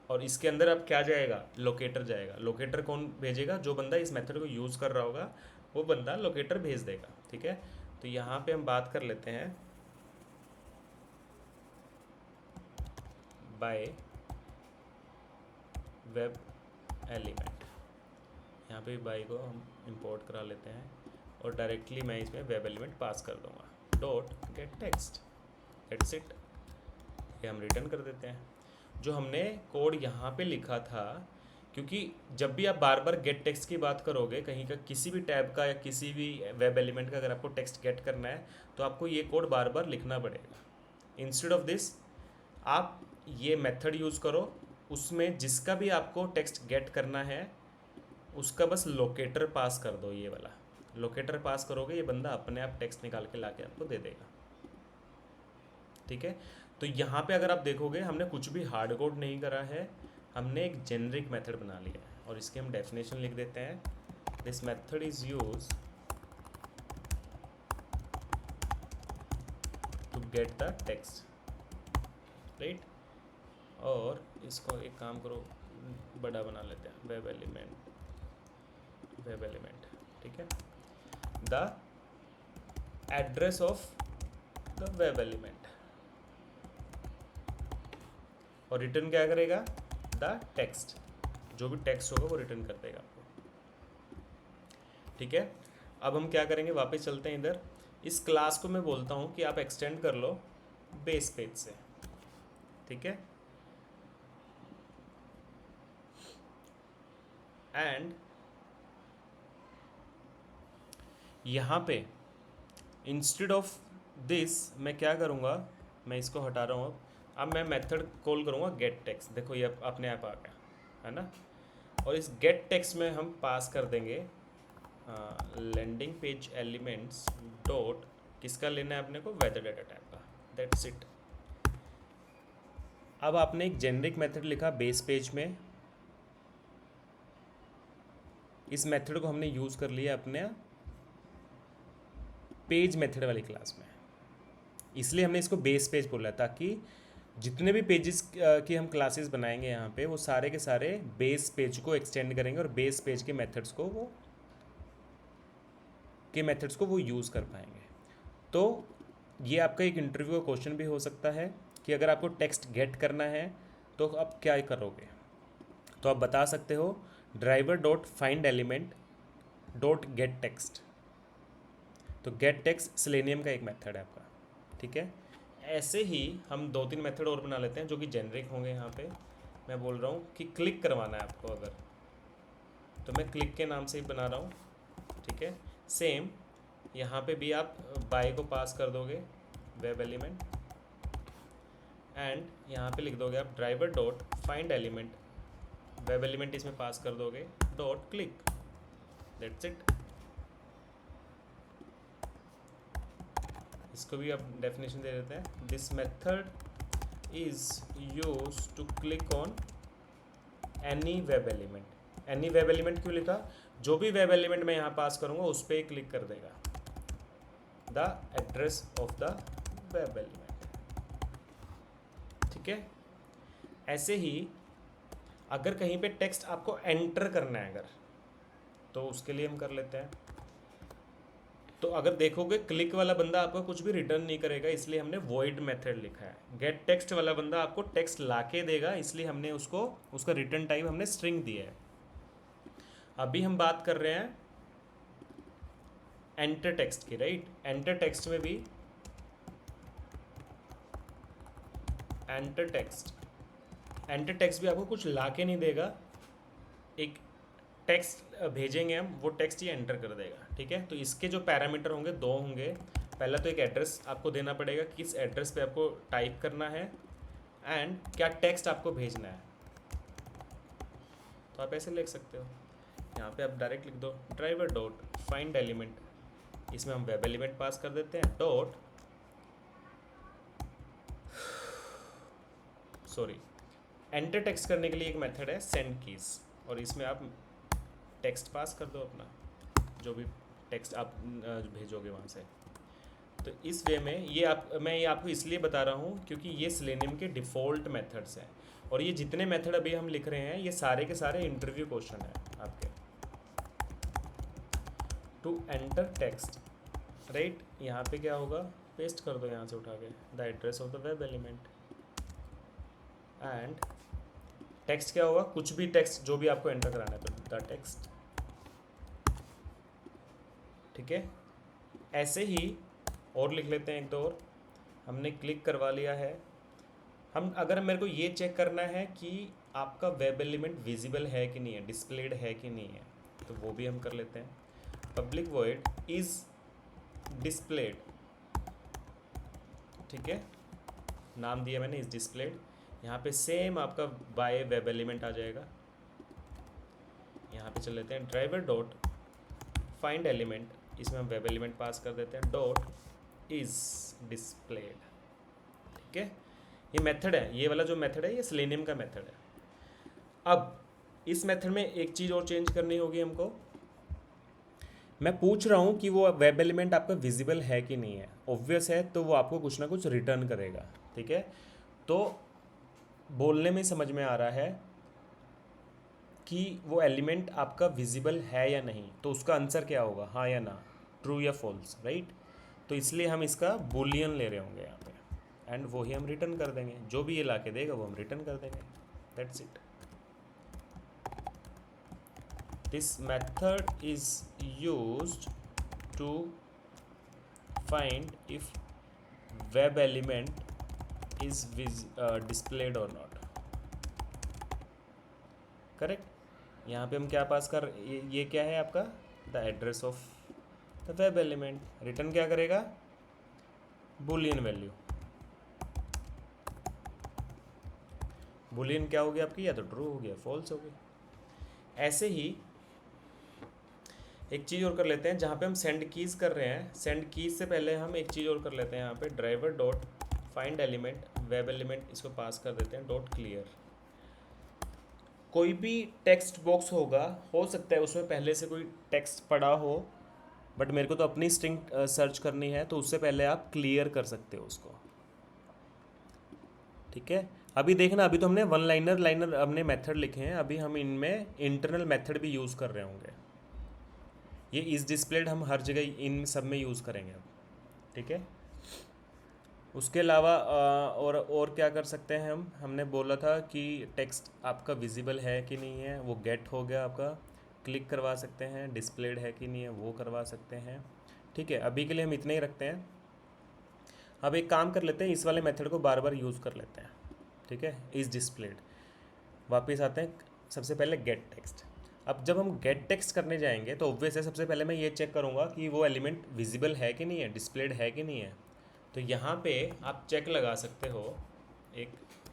और इसके अंदर अब क्या जाएगा, लोकेटर जाएगा। लोकेटर कौन भेजेगा, जो बंदा इस मेथड को यूज़ कर रहा होगा वो बंदा लोकेटर भेज देगा, ठीक है। तो यहाँ पे हम बात कर लेते हैं बाय वेब एलिमेंट। यहाँ पे बाई को हम इंपोर्ट करा लेते हैं और डायरेक्टली मैं इसमें वेब एलिमेंट पास कर दूंगा dot gate text, that's it. ये हम रिटर्न कर देते हैं जो हमने कोड यहाँ पे लिखा था। क्योंकि जब भी आप बार बार गेट टेक्स्ट की बात करोगे कहीं का, किसी भी टैब का या किसी भी वेब एलिमेंट का, अगर आपको टेक्स्ट गेट करना है तो आपको ये कोड बार बार लिखना पड़ेगा। इंस्टेड ऑफ दिस आप ये मेथड यूज़ करो, उसमें जिसका भी आपको टेक्स्ट गेट करना है उसका बस लोकेटर पास कर दो। ये वाला लोकेटर पास करोगे, ये बंदा अपने आप टेक्स्ट निकाल के लाके आपको दे देगा, ठीक है। तो यहाँ पे अगर आप देखोगे हमने कुछ भी हार्ड कोड नहीं करा है, हमने एक जेनरिक मेथड बना लिया है और इसकी हम डेफिनेशन लिख देते हैं, this method is use to get the text, right. और इसको एक काम करो, बड़ा बना लेते हैं, वेब एलिमेंट, ठीक है। The address of the web element, और रिटर्न क्या करेगा, द टेक्स्ट, जो भी टेक्स्ट होगा वो रिटर्न कर देगा आपको, ठीक है। अब हम क्या करेंगे, वापस चलते हैं इधर। इस क्लास को मैं बोलता हूँ कि आप एक्सटेंड कर लो बेस पेज से, ठीक है। एंड यहाँ पे इंस्टेड ऑफ दिस मैं क्या करूँगा, मैं इसको हटा रहा हूँ। अब मैं मेथड कॉल करूँगा गेट टेक्स्ट, देखो ये अपने आप आ गया है ना। और इस गेट टेक्स्ट में हम पास कर देंगे लैंडिंग पेज एलिमेंट्स डॉट, किसका लेना है अपने को, वेदर डाटा टाइप का, दैट्स इट। अब आपने एक जेनरिक मेथड लिखा बेस पेज में, इस मेथड को हमने यूज़ कर लिया अपने पेज मेथड वाली क्लास में, इसलिए हमने इसको बेस पेज बोला, ताकि जितने भी पेजेस की हम क्लासेस बनाएंगे यहाँ पे वो सारे के सारे बेस पेज को एक्सटेंड करेंगे और बेस पेज के मेथड्स को वो यूज़ कर पाएंगे। तो ये आपका एक इंटरव्यू का क्वेश्चन भी हो सकता है कि अगर आपको टेक्स्ट गेट करना है तो आप क्या करोगे, तो आप बता सकते हो driver dot find element dot gate text. तो गेट टेक्स्ट सेलेनियम का एक मेथड है आपका, ठीक है। ऐसे ही हम 2-3 मेथड और बना लेते हैं जो कि जेनरिक होंगे। यहाँ पे मैं बोल रहा हूँ कि क्लिक करवाना है आपको अगर, तो मैं क्लिक के नाम से ही बना रहा हूँ, ठीक है। सेम यहाँ पे भी आप बाय को पास कर दोगे वेब एलिमेंट, एंड यहाँ पे लिख दोगे आप driver dot find element, web element इसमें पास कर दोगे डॉट क्लिक, दैट्स इट। इसको भी आप डेफिनेशन दे देते हैं, this method is use to click on any web element. Any web element क्यों लिखा, जो भी वेब एलिमेंट मैं यहाँ पास करूँगा उस पर क्लिक कर देगा, the address of the web element, ठीक है। ऐसे ही अगर कहीं पे टेक्स्ट आपको एंटर करना है अगर, तो उसके लिए हम कर लेते हैं। तो अगर देखोगे क्लिक वाला बंदा आपको कुछ भी रिटर्न नहीं करेगा, इसलिए हमने वॉइड मेथड लिखा है। गेट टेक्स्ट वाला बंदा आपको टेक्स्ट लाके देगा, इसलिए हमने उसका रिटर्न टाइप हमने स्ट्रिंग दिया है। अभी हम बात कर रहे हैं एंटर टेक्स्ट की, राइट। एंटर टेक्स्ट में भी एंटर टेक्स्ट भी आपको कुछ लाके नहीं देगा, एक टेक्स्ट भेजेंगे हम, वो टेक्स्ट ये एंटर कर देगा, ठीक है। तो इसके जो पैरामीटर होंगे 2 होंगे। पहला तो एक एड्रेस आपको देना पड़ेगा, किस एड्रेस पे आपको टाइप करना है एंड क्या टेक्स्ट आपको भेजना है। तो आप ऐसे लिख सकते हो, यहाँ पे आप डायरेक्ट लिख दो ड्राइवर डॉट फाइंड एलिमेंट, इसमें हम वेब एलिमेंट पास कर देते हैं डॉट, सॉरी, एंटर टेक्स्ट करने के लिए एक मेथड है सेंड कीज, और इसमें आप टेक्स्ट पास कर दो अपना, जो भी टेक्स्ट आप भेजोगे वहाँ से। तो इस वे में मैं ये आपको इसलिए बता रहा हूँ क्योंकि ये सेलेनियम के डिफ़ॉल्ट मेथड्स हैं, और ये जितने मेथड अभी हम लिख रहे हैं ये सारे के सारे इंटरव्यू क्वेश्चन हैं आपके। टू एंटर टेक्स्ट, राइट, यहाँ पे क्या होगा, पेस्ट कर दो यहाँ से उठा के, the address of the web element, and text क्या होगा, कुछ भी टेक्स्ट जो भी आपको एंटर कराना है, तो द टेक्स्ट। ठीक है, ऐसे ही और लिख लेते हैं एक दो और। हमने क्लिक करवा लिया है। हम अगर मेरे को ये चेक करना है कि आपका वेब एलिमेंट विजिबल है कि नहीं है, डिस्प्लेड है कि नहीं है, तो वो भी हम कर लेते हैं। पब्लिक वॉइड इज डिस्प्लेड, ठीक है, नाम दिया मैंने इज डिस्प्लेड। यहाँ पे सेम आपका बाय वेब एलिमेंट आ जाएगा। यहाँ पे चल लेते हैं ड्राइवर डॉट फाइंड एलिमेंट, इसमें हम वेब एलिमेंट पास कर देते हैं, डॉट इज डिस्प्लेड। ठीक है, ये मेथड है, ये वाला जो मेथड है ये सेलेनियम का मेथड है। अब इस मेथड में एक चीज़ और चेंज करनी होगी हमको। मैं पूछ रहा हूँ कि वो वेब एलिमेंट आपका विजिबल है कि नहीं है। ऑब्वियस है तो वो आपको कुछ ना कुछ रिटर्न करेगा। ठीक है, तो बोलने में समझ में आ रहा है कि वो एलिमेंट आपका विजिबल है या नहीं, तो उसका आंसर क्या होगा, हाँ या ना, ट्रू या फॉल्स, राइट। तो इसलिए हम इसका बुलियन ले रहे होंगे यहाँ पे, एंड वो ही हम रिटर्न कर देंगे, जो भी ये ला के देगा वो हम रिटर्न कर देंगे, that's it. This method is used to find if web element is displayed or not, correct. यहाँ पे हम क्या पास कर, ये क्या है आपका, the address of the web element, return क्या करेगा, बुलियन वैल्यू। बुलियन क्या होगी आपकी, या तो ट्रू हो गया, फॉल्स हो गया। ऐसे ही एक चीज़ और कर लेते हैं, जहाँ पे हम सेंड कीज़ कर रहे हैं, सेंड कीज़ से पहले हम एक चीज़ और कर लेते हैं। यहाँ पे driver dot find element web element, इसको पास कर देते हैं डॉट क्लियर। कोई भी टेक्स्ट बॉक्स होगा, हो सकता है उसमें पहले से कोई टेक्स्ट पड़ा हो, बट मेरे को तो अपनी स्ट्रिंग सर्च करनी है, तो उससे पहले आप क्लियर कर सकते हो उसको। ठीक है, अभी देखना, अभी तो हमने वन लाइनर लाइनर हमने मेथड लिखे हैं, अभी हम इनमें इंटरनल मेथड भी यूज़ कर रहे होंगे। ये इस डिस्प्लेड हम हर जगह इन सब में यूज़ करेंगे अब। ठीक है, उसके अलावा और क्या कर सकते हैं हमने बोला था कि टेक्स्ट आपका विजिबल है कि नहीं है, वो गेट हो गया आपका, क्लिक करवा सकते हैं, डिस्प्लेड है कि नहीं है वो करवा सकते हैं। ठीक है, अभी के लिए हम इतने ही रखते हैं। अब एक काम कर लेते हैं, इस वाले मेथड को बार बार यूज़ कर लेते हैं। ठीक है, इज़ डिस्प्लेड, वापस आते हैं, सबसे पहले गेट टेक्स्ट। अब जब हम गेट टेक्स्ट करने जाएंगे तो ऑब्वियस है, सबसे पहले मैं ये चेक करूँगा कि वो एलिमेंट विजिबल है कि नहीं है, डिस्प्लेड है कि नहीं है। तो यहाँ पे आप चेक लगा सकते हो, एक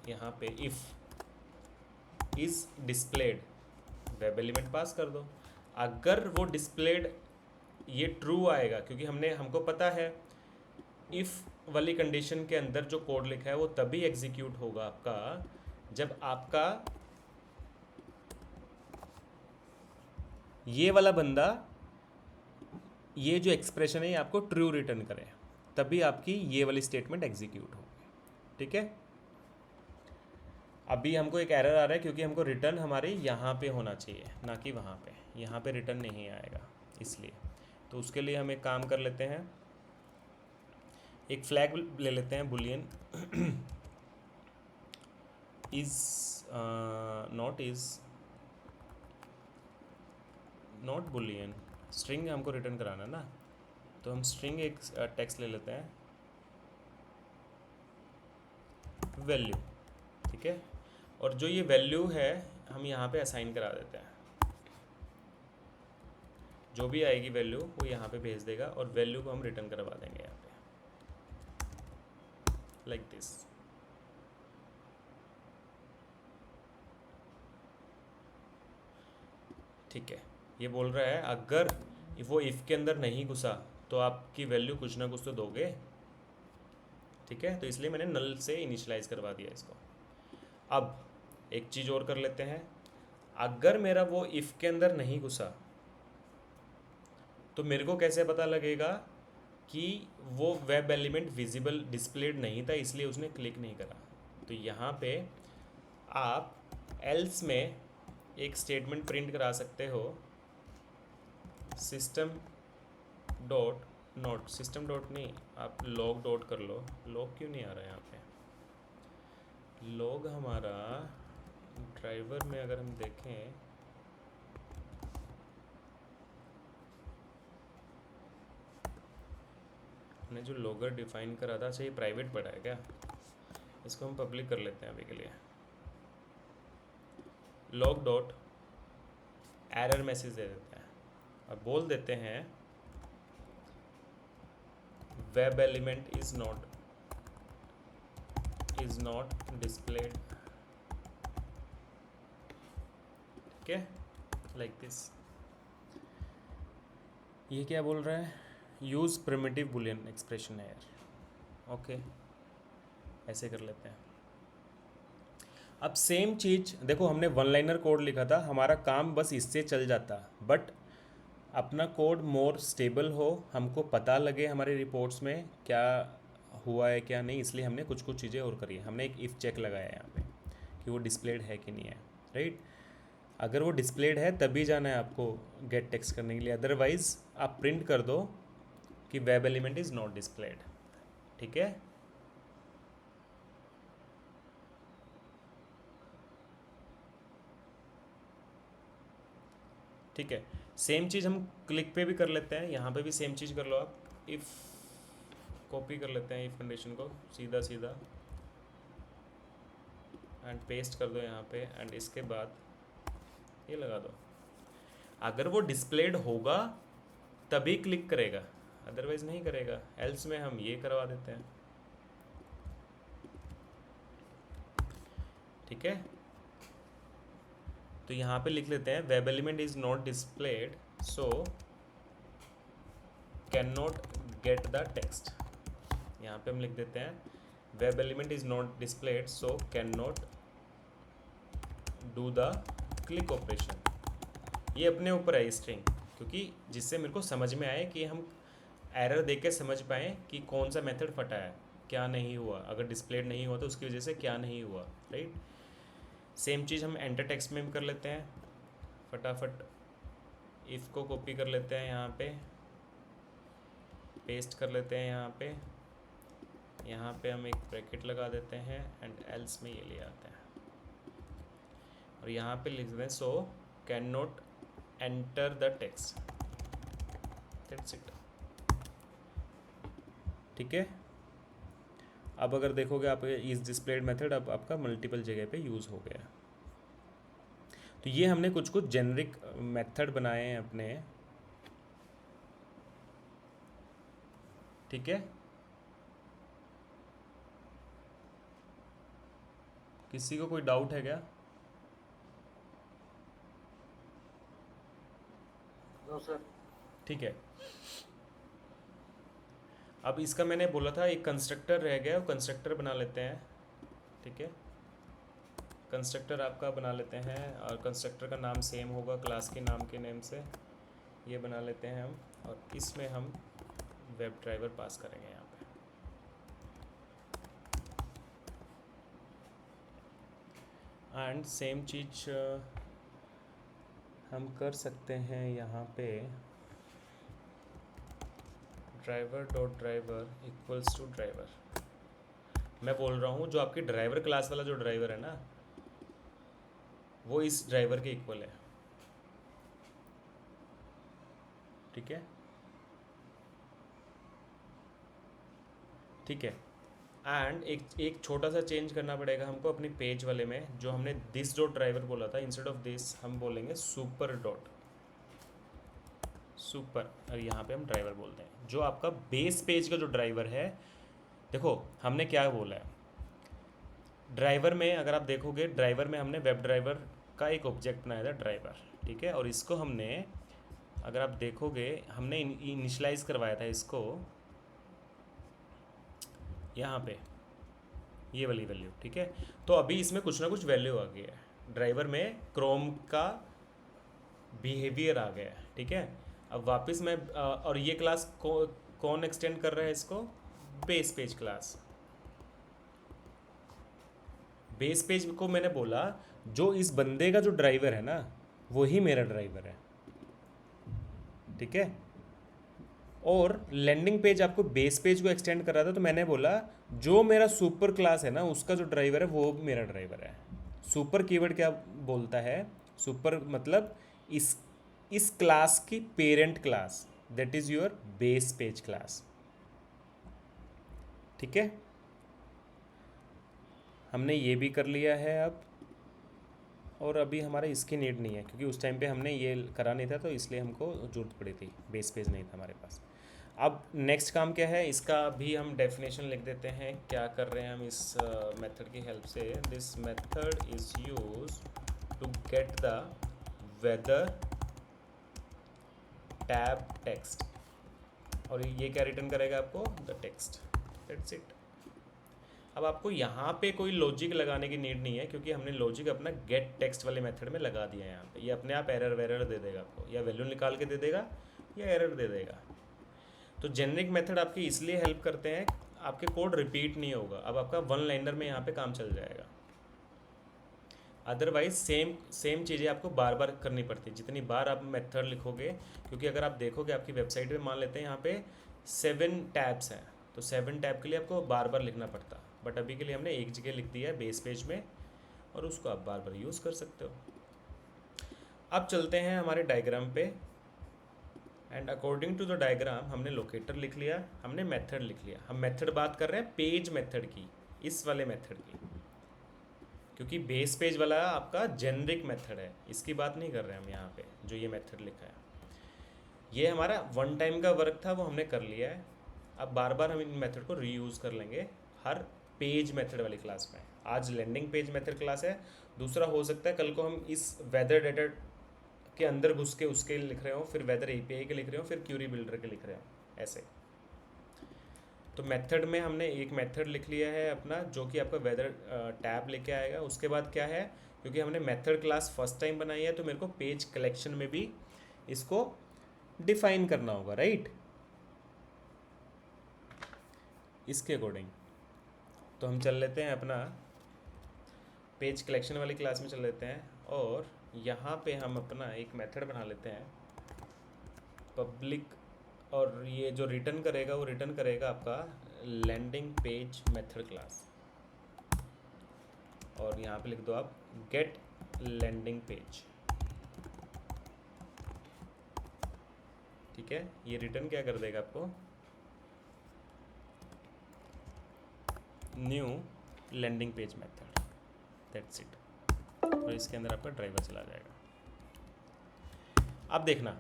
यहाँ पे if is displayed, web element pass कर दो। अगर वो डिस्प्लेड ये ट्रू आएगा, क्योंकि हमको पता है इफ़ वाली कंडीशन के अंदर जो कोड लिखा है वो तभी एग्जीक्यूट होगा आपका जब आपका ये वाला बंदा, ये जो एक्सप्रेशन है ये आपको ट्रू रिटर्न करे, तभी आपकी ये वाली स्टेटमेंट एग्जीक्यूट होगी। ठीक है, अभी हमको एक एरर आ रहा है क्योंकि हमको रिटर्न हमारे यहाँ पे होना चाहिए, ना कि वहाँ पे। यहाँ पे रिटर्न नहीं आएगा इसलिए, तो उसके लिए हम एक काम कर लेते हैं, एक फ्लैग ले लेते हैं Boolean is not Boolean, string हमको रिटर्न कराना ना, तो हम स्ट्रिंग एक टेक्स्ट ले लेते हैं, वैल्यू। ठीक है, और जो ये वैल्यू है हम यहाँ पे असाइन करा देते हैं, जो भी आएगी वैल्यू वो यहाँ पे भेज देगा, और वैल्यू को हम रिटर्न करवा देंगे यहाँ पे, लाइक दिस। ठीक है, ये बोल रहा है अगर वो इफ़ के अंदर नहीं घुसा तो आपकी वैल्यू कुछ ना कुछ तो दोगे। ठीक है, तो इसलिए मैंने नल से इनिशियलाइज करवा दिया इसको। अब एक चीज़ और कर लेते हैं, अगर मेरा वो इफ़ के अंदर नहीं घुसा तो मेरे को कैसे पता लगेगा कि वो वेब एलिमेंट विजिबल डिस्प्लेड नहीं था, इसलिए उसने क्लिक नहीं करा। तो यहाँ पे आप एल्स में एक स्टेटमेंट प्रिंट करा सकते हो, system dot note, system dot नहीं, आप लॉग डॉट कर लो। लॉग क्यों नहीं आ रहा है यहाँ पे? लॉग हमारा ड्राइवर में अगर हम देखें, हमने जो लॉगर डिफाइन करा था, अच्छा ये प्राइवेट पड़ा है क्या? इसको हम पब्लिक कर लेते हैं अभी के लिए। लॉग डॉट एरर मैसेज दे देते हैं और बोल देते हैं web element is not displayed, ठीक है, लाइक दिस। ये क्या बोल रहा है? यूज़ प्रिमिटिव बुलियन एक्सप्रेशन है यार। ओके, ऐसे कर लेते हैं। अब सेम चीज़ देखो, हमने वन लाइनर कोड लिखा था, हमारा काम बस इससे चल जाता, बट अपना कोड मोर स्टेबल हो, हमको पता लगे हमारे रिपोर्ट्स में क्या हुआ है क्या नहीं, इसलिए हमने कुछ कुछ चीज़ें और करी है। हमने एक इफ़ चेक लगाया है यहाँ पे कि वो डिस्प्लेड है कि नहीं है, राइट। अगर वो डिस्प्लेड है तभी जाना है आपको गेट टेक्स्ट करने के लिए, अदरवाइज़ आप प्रिंट कर दो कि web element is not displayed, ठीक है। ठीक है, सेम चीज़ हम क्लिक पे भी कर लेते हैं, यहाँ पे भी सेम चीज़ कर लो आप। इफ़ कॉपी कर लेते हैं इफ़ कंडीशन को सीधा सीधा एंड पेस्ट कर दो यहाँ पे, एंड इसके बाद ये लगा दो। अगर वो डिस्प्लेड होगा तभी क्लिक करेगा, अदरवाइज नहीं करेगा। एल्स में हम ये करवा देते हैं, ठीक है। तो यहाँ पे लिख लेते हैं web element is not displayed so can not gate the text. यहाँ पे हम लिख देते हैं web element is not displayed so can not do the click operation. ये अपने ऊपर है स्ट्रिंग, क्योंकि जिससे मेरे को समझ में आए कि हम एरर देख के समझ पाएँ कि कौन सा मेथड फटा है, क्या नहीं हुआ, अगर डिस्प्लेड नहीं हुआ तो उसकी वजह से क्या नहीं हुआ, राइट। सेम चीज़ हम एंटर टेक्स्ट में भी कर लेते हैं। फटाफट इफ़ को कॉपी कर लेते हैं, यहाँ पे पेस्ट कर लेते हैं, यहाँ पे हम एक ब्रैकेट लगा देते हैं एंड एल्स में ये ले आते हैं और यहाँ पे लिख देते हैं so can not enter the text, that's it, ठीक है। अब अगर देखोगे आप इस डिस्प्लेड मेथड अब आपका मल्टीपल जगह पे यूज़ हो गया। तो ये हमने कुछ कुछ जेनरिक मेथड बनाए हैं अपने, ठीक है। किसी को कोई डाउट है क्या? No sir. ठीक है, अब इसका मैंने बोला था एक कंस्ट्रक्टर रह गया, वो कंस्ट्रक्टर बना लेते हैं, ठीक है। कंस्ट्रक्टर आपका बना लेते हैं और कंस्ट्रक्टर का नाम सेम होगा क्लास के नाम के नेम से, ये बना लेते हैं हम, और इसमें हम वेब ड्राइवर पास करेंगे यहाँ पे। एंड सेम चीज़ हम कर सकते हैं यहाँ पे, driver dot driver equals to driver. मैं बोल रहा हूँ जो आपकी ड्राइवर क्लास वाला जो ड्राइवर है ना, वो इस ड्राइवर के इक्वल है, ठीक है, ठीक है। एंड एक छोटा सा चेंज करना पड़ेगा हमको अपनी पेज वाले में, जो हमने दिस डॉट ड्राइवर बोला था, इंस्टेड ऑफ दिस हम बोलेंगे सुपर डॉट सुपर, और यहाँ पे हम ड्राइवर बोलते हैं। जो आपका बेस पेज का जो ड्राइवर है, देखो हमने क्या बोला है ड्राइवर में, अगर आप देखोगे ड्राइवर में हमने वेब ड्राइवर का एक ऑब्जेक्ट बनाया था ड्राइवर, ठीक है, और इसको हमने अगर आप देखोगे हमने इनिशलाइज करवाया था इसको यहाँ पे, ये वाली वैल्यू, ठीक है। तो अभी इसमें कुछ ना कुछ वैल्यू आ गई है, ड्राइवर में क्रोम का बिहेवियर आ गया है, ठीक है। अब वापस मैं और ये क्लास कौन एक्सटेंड कर रहा है इसको? Base page class. Base page को मैंने बोला जो इस बंदे का जो ड्राइवर है ना वही मेरा ड्राइवर है, ठीक है। और लैंडिंग पेज आपको बेस पेज को एक्सटेंड कर रहा था, तो मैंने बोला जो मेरा सुपर क्लास है ना उसका जो ड्राइवर है वो मेरा ड्राइवर है। सुपर कीवर्ड क्या बोलता है? सुपर मतलब इस क्लास की parent class, that is your base page class, ठीक है। हमने ये भी कर लिया है अब, और अभी हमारा इसकी नीड नहीं है क्योंकि उस टाइम पे हमने ये करा नहीं था, तो इसलिए हमको जरूरत पड़ी थी, बेस पेज नहीं था हमारे पास। अब नेक्स्ट काम क्या है, इसका भी हम डेफिनेशन लिख देते हैं। क्या कर रहे हैं हम इस मेथड की हेल्प से? This method is use to get the weather tab text, और ये क्या रिटर्न करेगा आपको? The text, that's it. अब आपको यहाँ पे कोई लॉजिक लगाने की नीड नहीं है क्योंकि हमने लॉजिक अपना गेट टेक्स्ट वाले मेथड में लगा दिया है। यहाँ पे ये अपने आप एरर वेरर दे देगा आपको, या वैल्यू निकाल के दे देगा या एरर दे देगा। तो जेनरिक मेथड आपकी इसलिए हेल्प करते हैं, आपके कोड रिपीट नहीं होगा। अब आपका वन लाइनर में यहाँ पे काम चल जाएगा। अदरवाइज सेम चीज़ें आपको बार बार करनी पड़ती है जितनी बार आप मेथड लिखोगे। क्योंकि अगर आप देखोगे आपकी वेबसाइट पे, मान लेते हैं यहाँ पे 7 टैब्स हैं, तो 7 टैब के लिए आपको बार बार लिखना पड़ता। बट अभी के लिए हमने एक जगह लिख दिया है बेस पेज में, और उसको आप बार बार यूज़ कर सकते हो। अब चलते हैं हमारे डायग्राम पे, and according to the diagram हमने लोकेटर लिख लिया, हमने मेथड लिख लिया। हम मेथड बात कर रहे हैं पेज मेथड की, इस वाले मेथड की, क्योंकि बेस पेज वाला आपका जेनरिक मेथड है, इसकी बात नहीं कर रहे हैं हम यहाँ पे। जो ये मेथड लिखा है ये हमारा वन टाइम का वर्क था, वो हमने कर लिया है। अब बार बार हम इन मेथड को रीयूज़ कर लेंगे हर पेज मेथड वाली क्लास में। आज लैंडिंग पेज मेथड क्लास है, दूसरा हो सकता है कल को हम इस वेदर डेटा के अंदर घुस के उसके लिख रहे हो, फिर वेदर एपीआई के लिख रहे हो, फिर क्यूरी बिल्डर के लिख रहे हो, ऐसे। तो मेथड में हमने एक मेथड लिख लिया है अपना, जो कि आपका वेदर टैब लेके आएगा। उसके बाद क्या है, क्योंकि हमने मेथड क्लास फर्स्ट टाइम बनाई है तो मेरे को पेज कलेक्शन में भी इसको डिफाइन करना होगा, राइट। इसके अकॉर्डिंग तो हम चल लेते हैं अपना पेज कलेक्शन वाली क्लास में चल लेते हैं, और यहाँ पे हम अपना एक मेथड बना लेते हैं पब्लिक, और ये जो रिटर्न करेगा वो रिटर्न करेगा आपका लैंडिंग पेज मेथड क्लास। और यहाँ पे लिख दो आप गेट लैंडिंग पेज, ठीक है। ये रिटर्न क्या कर देगा आपको? New landing page method, that's it. और इसके अंदर आपका ड्राइवर चला जाएगा। अब देखना,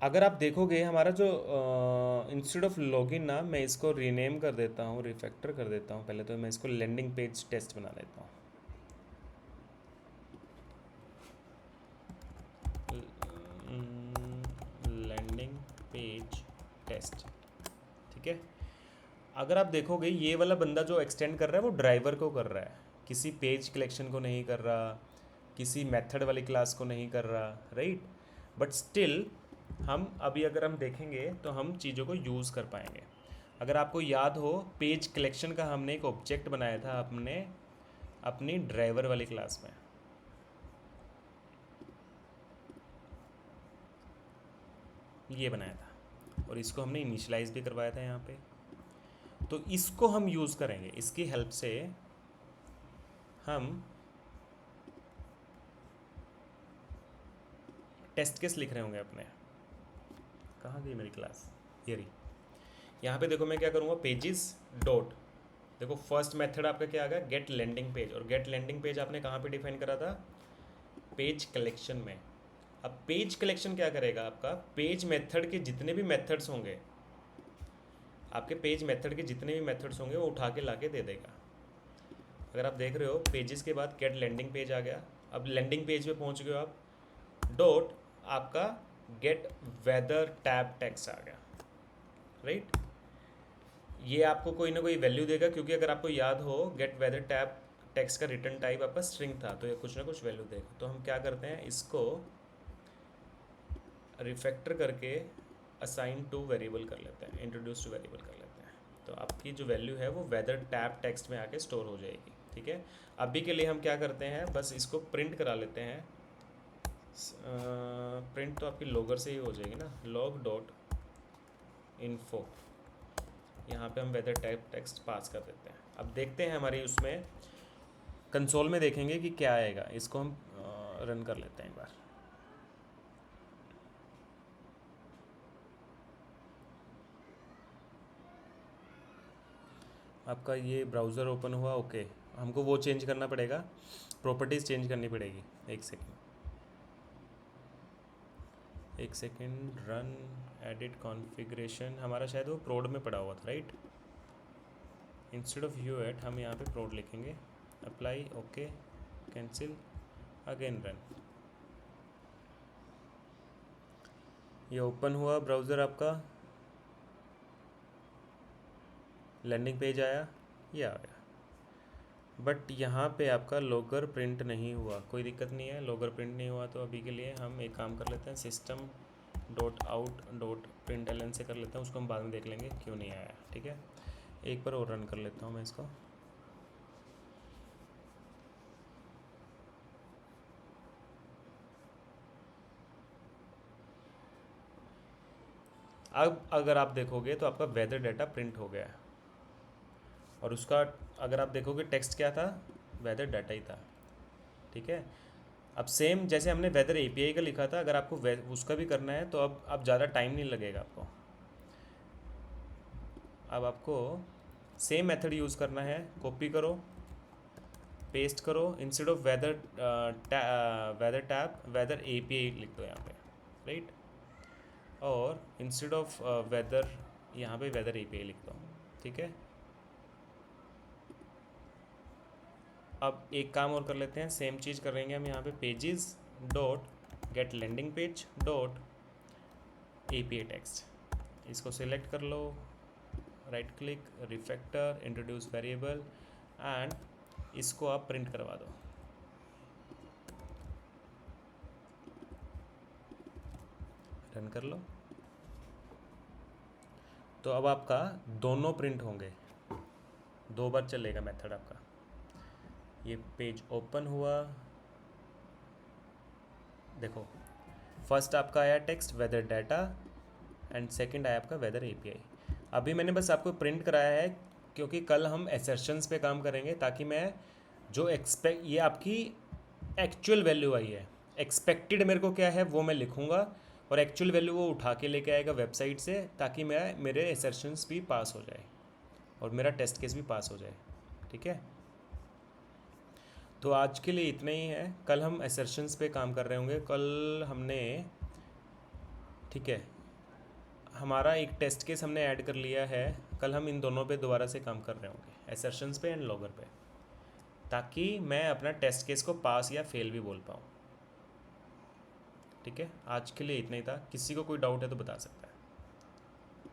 अगर आप देखोगे हमारा जो इंस्टेड ऑफ लॉगिन ना, मैं इसको रीनेम कर देता हूँ, रिफैक्टर कर देता हूँ। पहले तो मैं इसको लैंडिंग पेज टेस्ट बना लेता हूँ। लैंडिंग पेज टेस्ट, ठीक है। अगर आप देखोगे ये वाला बंदा जो एक्सटेंड कर रहा है वो ड्राइवर को कर रहा है, किसी पेज कलेक्शन को नहीं कर रहा, किसी मेथड वाली क्लास को नहीं कर रहा, राइट। बट स्टिल हम अभी अगर हम देखेंगे तो हम चीज़ों को यूज़ कर पाएंगे। अगर आपको याद हो, पेज कलेक्शन का हमने एक ऑब्जेक्ट बनाया था अपनी ड्राइवर वाली क्लास में। ये बनाया था, और इसको हमने इनिशियलाइज भी करवाया था यहाँ पे। तो इसको हम यूज़ करेंगे, इसकी हेल्प से हम टेस्ट केस लिख रहे होंगे अपने। कहाँ गई मेरी क्लास? ये रही। यहाँ पे देखो मैं क्या करूँगा, पेजेस डॉट, देखो फर्स्ट मेथड आपका क्या आ गया? Get landing page. और गेट लैंडिंग पेज आपने कहाँ पे डिफाइन करा था? पेज कलेक्शन में। अब पेज कलेक्शन क्या करेगा? आपका पेज मेथड के जितने भी मेथड्स होंगे, आपके पेज मेथड के जितने भी मेथड्स होंगे वो उठा के ला के दे देगा। अगर आप देख रहे हो पेजेस के बाद गेट लैंडिंग पेज आ गया। अब लैंडिंग पेज पे पहुंच गए हो आप, डॉट आपका गेट वेदर टैब टेक्स्ट आ गया, राइट। ये आपको कोई ना कोई वैल्यू देगा, क्योंकि अगर आपको याद हो गेट वेदर टैब टेक्स्ट का रिटर्न टाइप आपका स्ट्रिंग था, तो ये कुछ ना कुछ वैल्यू देगा। तो हम क्या करते हैं, इसको रिफैक्टर करके असाइन टू वेरिएबल कर लेते हैं, इंट्रोड्यूस टू वेरिएबल कर लेते हैं। तो आपकी जो वैल्यू है वो वेदर टैब टेक्स्ट में आके स्टोर हो जाएगी। ठीक है, अभी के लिए हम क्या करते हैं, बस इसको प्रिंट करा लेते हैं। प्रिंट तो आपकी लॉगर से ही हो जाएगी ना, लॉग डॉट इन्फो, यहाँ पे हम वेदर टैब टेक्स्ट पास कर देते हैं। अब देखते हैं हमारी उसमें कंसोल में देखेंगे कि क्या आएगा। इसको हम रन कर लेते हैं एक बार। आपका ये ब्राउज़र ओपन हुआ, ओके। हमको वो चेंज करना पड़ेगा, प्रॉपर्टीज़ चेंज करनी पड़ेगी। एक सेकेंड, रन एडिट कॉन्फ़िगरेशन, हमारा शायद वो प्रोड में पड़ा हुआ था, right. Instead of UAT हम यहाँ पे प्रोड लिखेंगे। Apply, okay, cancel, again run. ये ओपन हुआ ब्राउज़र, आपका लैंडिंग पेज आया, ये आ गया। बट यहाँ पे आपका लॉगर प्रिंट नहीं हुआ। कोई दिक्कत नहीं है, लॉगर प्रिंट नहीं हुआ तो अभी के लिए हम एक काम कर लेते हैं, system dot out dot print L N से कर लेते हैं, उसको हम बाद में देख लेंगे क्यों नहीं आया। ठीक है, एक बार और रन कर लेता हूँ मैं इसको। अब अगर आप देखोगे तो आपका वेदर डाटा प्रिंट हो गया है, और उसका अगर आप देखोगे टेक्स्ट क्या था, वेदर डाटा ही था। ठीक है, अब सेम जैसे हमने वेदर एपीआई का लिखा था, अगर आपको उसका भी करना है तो अब ज़्यादा टाइम नहीं लगेगा आपको। अब आपको सेम मेथड यूज़ करना है, कॉपी करो, पेस्ट करो, instead of weather tab weather API लिख दो यहाँ पे, राइट। और इंस्टेड ऑफ वेदर यहाँ पे वेदर एपीआई लिख दो। ठीक है, अब एक काम और कर लेते हैं, सेम चीज़ करेंगे हम यहाँ पे, pages dot get landing page dot API text. इसको सिलेक्ट कर लो, right click, refactor, introduce variable, and इसको आप प्रिंट करवा दो। रन कर लो, तो अब आपका दोनों प्रिंट होंगे, 2 बार चलेगा मेथड आपका। ये पेज ओपन हुआ, देखो फर्स्ट आपका आया text weather data, and second आया आपका वेदर एपीआई। अभी मैंने बस आपको प्रिंट कराया है क्योंकि कल हम एसर्शंस पे काम करेंगे, ताकि मैं जो ये आपकी एक्चुअल वैल्यू आई है, एक्सपेक्टेड मेरे को क्या है वो मैं लिखूँगा, और एक्चुअल वैल्यू वो उठा के लेके आएगा वेबसाइट से, ताकि मेरे एसर्शंस भी पास हो जाए और मेरा टेस्ट केस भी पास हो जाए। ठीक है, तो आज के लिए इतना ही है, कल हम एसर्शंस पे काम कर रहे होंगे। कल हमने, ठीक है, हमारा एक टेस्ट केस हमने ऐड कर लिया है, कल हम इन दोनों पे दोबारा से काम कर रहे होंगे, एसर्शंस पे एंड लॉगर पे, ताकि मैं अपना टेस्ट केस को पास या फेल भी बोल पाऊँ। ठीक है, आज के लिए इतना ही था, किसी को कोई डाउट है तो बता सकता है।